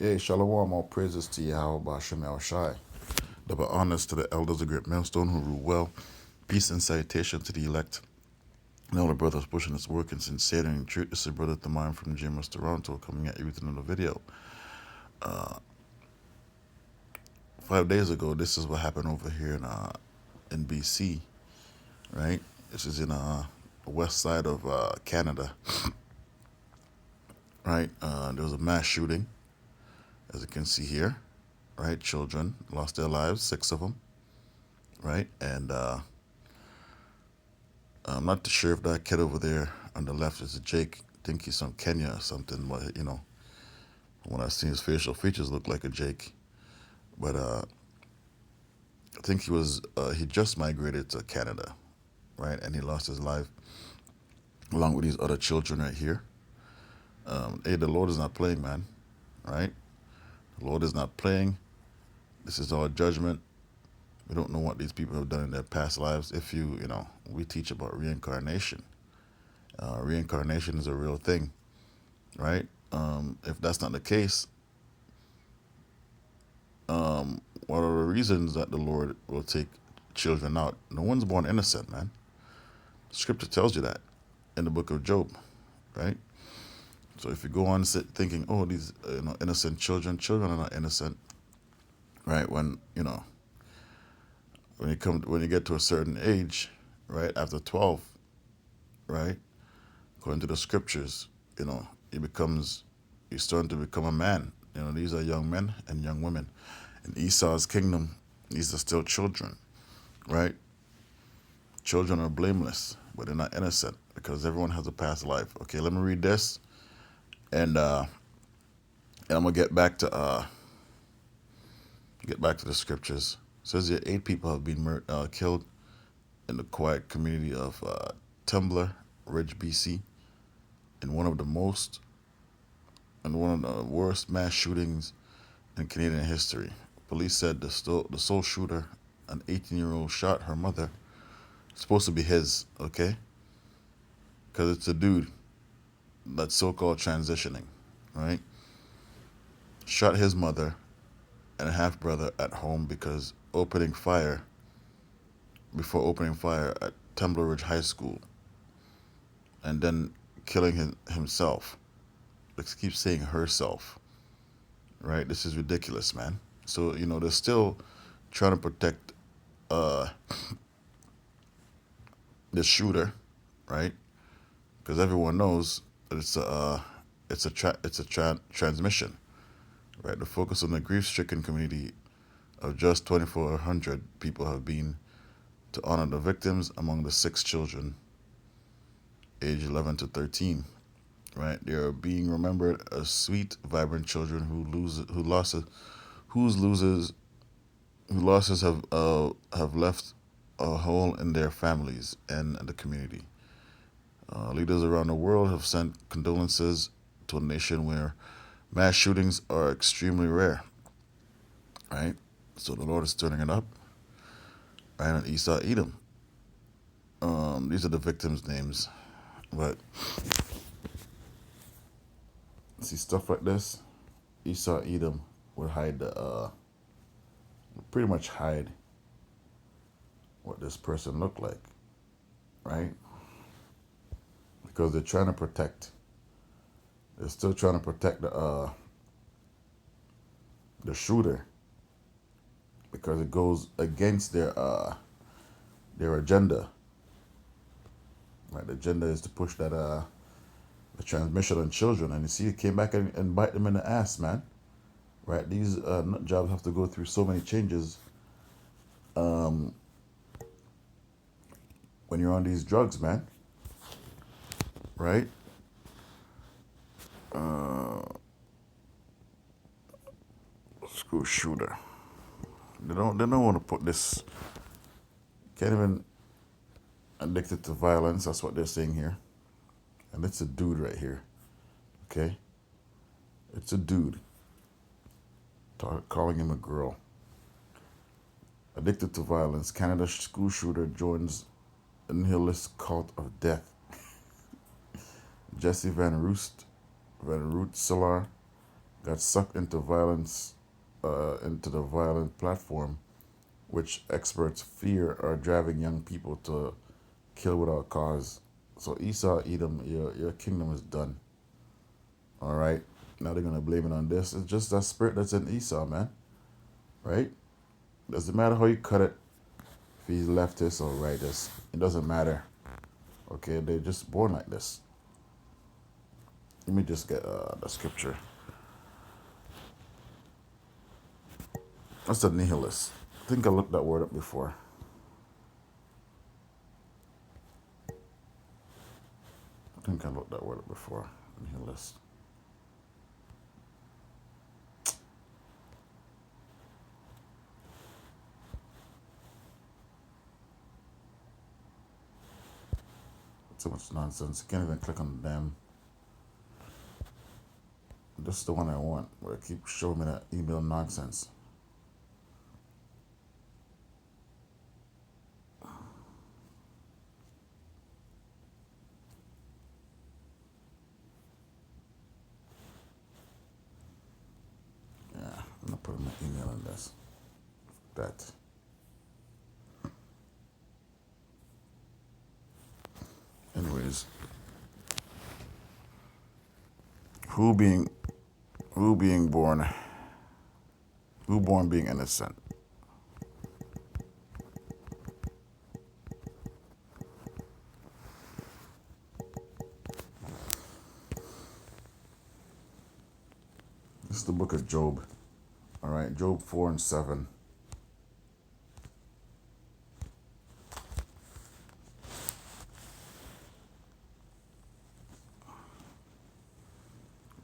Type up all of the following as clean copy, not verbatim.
Hey, Shalom, all praises to Yahweh Bashem El Shai. Double honors to the elders of Great Millstone who rule well. Peace and salutation to the elect. And all the brothers pushing this work in sincerity and truth. This is brother Thamine from GMS Toronto coming at you with another video. 5 days ago, this is what happened over here in BC, right? This is in the west side of Canada, right? There was a mass shooting, as you can see here, right? Children lost their lives, 6 of them, right? And I'm not too sure if that kid over there on the left is a Jake. I think he's from Kenya or something. But when I see his facial features, look like a Jake. But I think he just migrated to Canada, right? And he lost his life along with these other children right here. Hey, the Lord is not playing, man, right? The Lord is not playing. This is all judgment. We don't know what these people have done in their past lives. If we teach about reincarnation. Reincarnation is a real thing, right? If that's not the case, what are the reasons that the Lord will take children out? No one's born innocent, man. Scripture tells you that in the book of Job, right? So if you go on thinking, oh, these innocent children are not innocent, right? When you get to a certain age, right, after 12, right, according to the scriptures, he's starting to become a man. These are young men and young women. In Esau's kingdom, these are still children, right? Children are blameless, but they're not innocent because everyone has a past life. Okay, let me read this, and I'm gonna get back to the scriptures. It says here 8 people have been killed in the quiet community of Tumbler Ridge, BC, in one of the worst mass shootings in Canadian history. Police said the sole shooter, an 18-year-old, shot her mother. It's supposed to be his, okay? Because it's a dude that's so-called transitioning, right? Shot his mother and a half-brother at home before opening fire at Tumbler Ridge High School, and then killing himself. Let's keep saying herself, right? This is ridiculous, man. So, they're still trying to protect the shooter, right? Because everyone knows that it's a transmission, right? The focus on the grief-stricken community of just 2,400 people have been to honor the victims among the 6 children, age 11 to 13, right? They are being remembered as sweet, vibrant children whose losses have left a hole in their families and the community. Leaders around the world have sent condolences to a nation where mass shootings are extremely rare, right? So the Lord is turning it up, right? On Esau, Edom. These are the victims' names, but see stuff like this. Esau, Edom would pretty much hide what this person looked like, right? Because they're trying to protect. They're still trying to protect the shooter because it goes against their agenda. Right, the agenda is to push that the transmission on children, and you see, it came back and bite them in the ass, man. Right, these nut jobs have to go through so many changes when you're on these drugs, man. Right? School shooter. They don't want to put this. Can't even addicted to violence. That's what they're saying here, and it's a dude right here. Okay, it's a dude. Calling him a girl. Addicted to violence, Canada school shooter joins a nihilist cult of death. Jesse Van Root Silar got sucked into violence, into the violent platform, which experts fear are driving young people to kill without cause. So Esau, Edom, your kingdom is done. All right. Now they're gonna blame it on this. It's just that spirit that's in Esau, man. Right? Doesn't matter how you cut it. If he's leftist or rightist, it doesn't matter. Okay, they're just born like this. Let me just get the scripture. That's a nihilist. I think I looked that word up before. I think I looked that word up before. Nihilist. So much nonsense. You can't even click on the damn. This is the one I want. Where it keeps showing me that email nonsense. Yeah, I'm gonna put my email in this. That. Anyways, who being who being born, who born being innocent. This is the book of Job. All right, Job 4:7.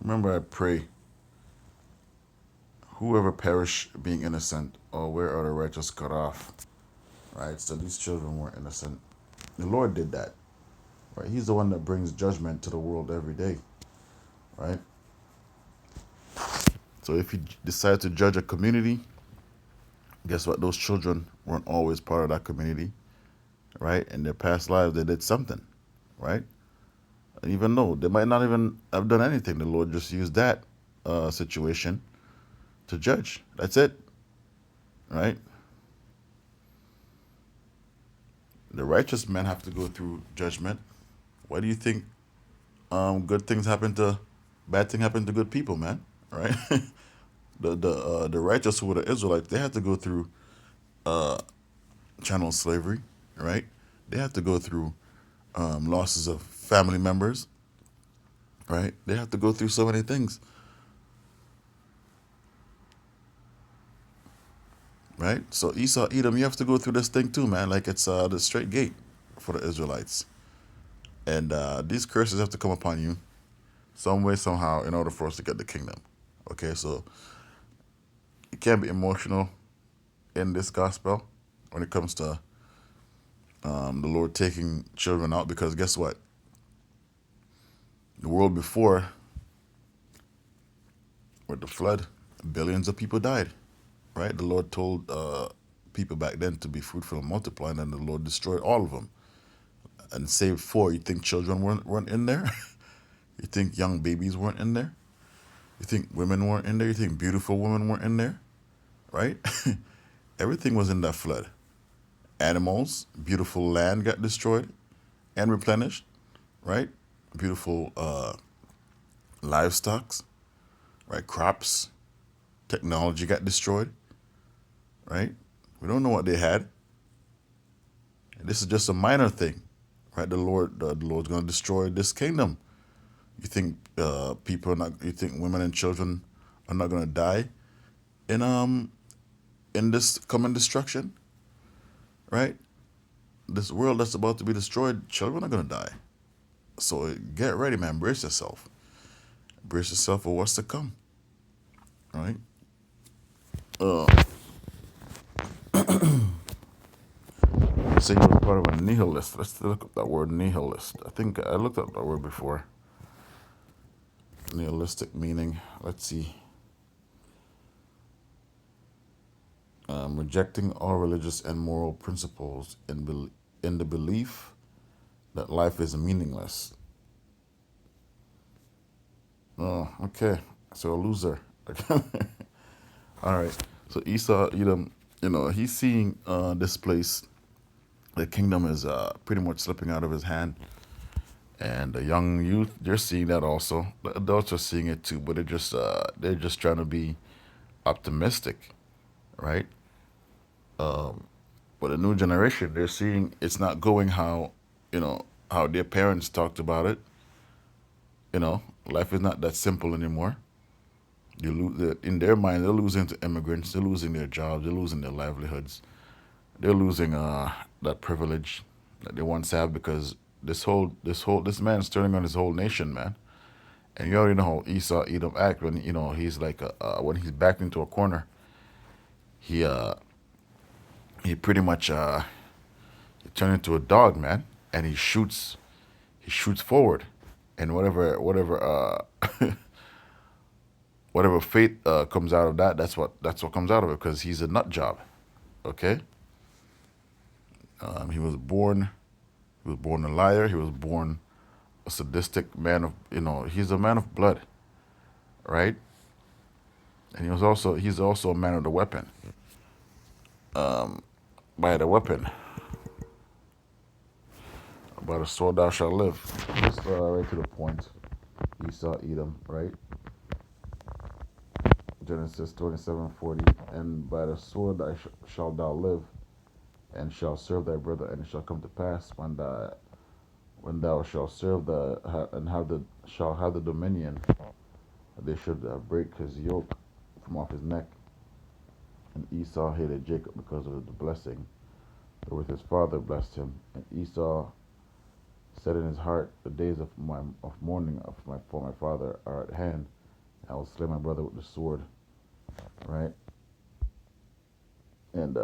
Remember, I pray, whoever perish being innocent, or where are the righteous cut off? Right? So these children weren't innocent. The Lord did that. Right? He's the one that brings judgment to the world every day. Right? So if he decides to judge a community, guess what? Those children weren't always part of that community. Right? In their past lives, they did something. Right? And even though they might not even have done anything, the Lord just used that situation to judge. That's it. Right? The righteous men have to go through judgment. Why do you think good things happen to bad things happen to good people, man? Right? The righteous who were the Israelites, they had to go through chattel slavery, right? They had to go through losses of family members, right? They have to go through so many things, right? So Esau, Edom, you have to go through this thing too, man. Like it's the straight gate for the Israelites, and these curses have to come upon you some way, somehow, in order for us to get the kingdom. Okay, so you can't be emotional in this gospel when it comes to the Lord taking children out, because guess what? The world before, with the flood, billions of people died, right? The Lord told people back then to be fruitful and multiply, and then the Lord destroyed all of them and saved four. You think children weren't in there? You think young babies weren't in there? You think women weren't in there? You think beautiful women weren't in there? Right? Everything was in that flood. Animals, beautiful land got destroyed and replenished, right? Beautiful livestock, right? Crops, technology got destroyed, right? We don't know what they had. And this is just a minor thing, right? The Lord's going to destroy this kingdom. You think people are not? You think women and children are not going to die in in this coming destruction, right? This world that's about to be destroyed, children are going to die. So get ready, man. Brace yourself. Brace yourself for what's to come, right? Uh, say you were part of a nihilist. Let's look up that word nihilist. I think I looked up that word before. Nihilistic meaning. Let's see. Rejecting all religious and moral principles in the belief that life is meaningless. Oh, okay. So a loser. All right. So Esau, Edom, he's seeing this place. The kingdom is pretty much slipping out of his hand, and the young youth they're seeing that also. The adults are seeing it too, but they're just trying to be optimistic, right? But the new generation, they're seeing it's not going how their parents talked about it. Life is not that simple anymore. In their mind, they're losing to immigrants. They're losing their jobs. They're losing their livelihoods. They're losing that privilege that they once had because this man's turning on his whole nation, man. And you already know how Esau Edom act when he's like when he's backed into a corner. He he pretty much he turned into a dog, man, and he shoots forward, and whatever fate comes out of that, that's what comes out of it because he's a nut job. Okay, he was born a liar. He was born a sadistic man of he's a man of blood, right? And he's also a man of the weapon. By the weapon, by the sword thou shalt live. Just right to the point. Esau, Edom, right? Genesis 27:40. And by the sword shalt thou live, and shalt serve thy brother, and it shall come to pass when thou shalt serve and shall have the dominion, they should break his yoke from off his neck. And Esau hated Jacob because of the blessing wherewith his father blessed him. And Esau said in his heart, the days of mourning for my father are at hand. I will slay my brother with the sword. Right? And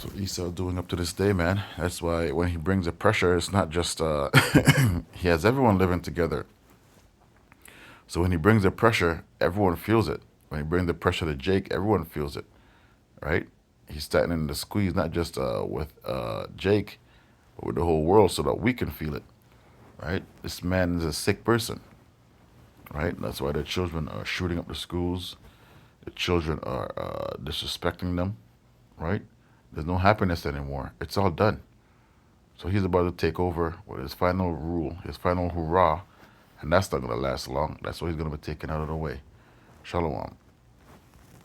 so Esau doing up to this day, man. That's why when he brings the pressure, it's not just he has everyone living together. So when he brings the pressure, everyone feels it. When he brings the pressure to Jake, everyone feels it, right? He's starting in the squeeze, not just with Jake, but with the whole world, so that we can feel it, right? This man is a sick person, right? That's why the children are shooting up the schools. The children are disrespecting them, right? There's no happiness anymore. It's all done. So he's about to take over with his final rule, his final hurrah, and that's not going to last long. That's why he's going to be taken out of the way. Shalom.